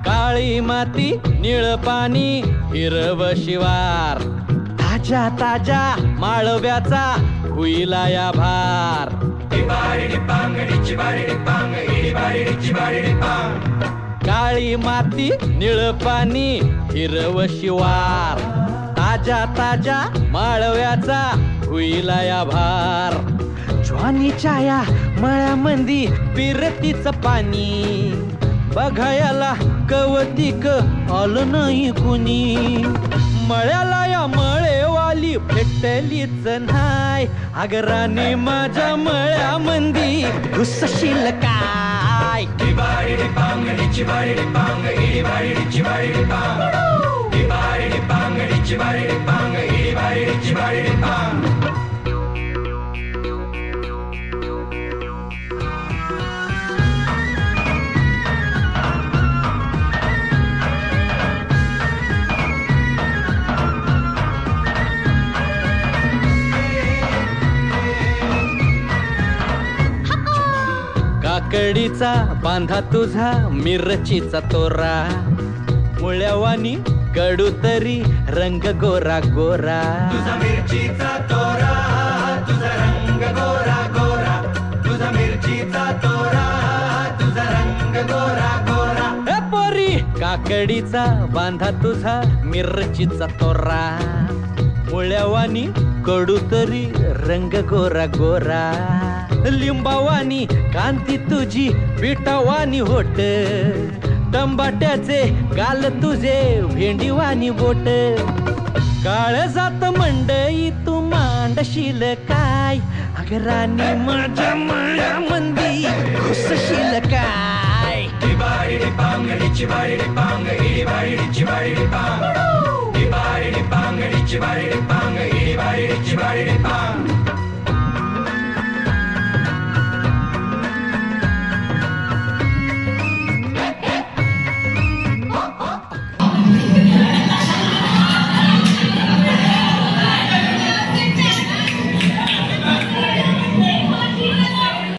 काळी माती निळ पाणी हिरव शिवार ताजा ताजा माळव्याचा हुईला या भार काळी माती निळ पाणी हिरव शिवार ताजा ताजा माळव्याचा हुईला या भार ज्वानीच्या या मळ्यामंदी पिरतीचं पाणी बघायला कवतिक आलं नाही कुणी मळ्याला या मळेवाली भेटलीच नाय अगराने माझ्या मळ्यामंदी घुसशील काय काकडीचा बांधा तुझा मिरचीचा तोरा मुळ्यावानी कडू तरी रंग गोरा गोरा तुझा मिरचीचा तोरा तुझा रंग गोरा गोरा तुझा मिरचीचा तोरा तुझा रंग गोरा गोरा ए पोरी काकडीचा बांधा तुझा मिरचीचा तोरा मुळ्यावानी कडू तरी रंग गोरा गोरा लिंबावानी कांती तुझी पिठावानी होट टंबाट्याचे गाल तुझे भेंडीवानी बोट काळजात मंडई तू मांडशील काय अगरानी माझ्या मळ्यामंदी घुसशील काय चिबाडी पांग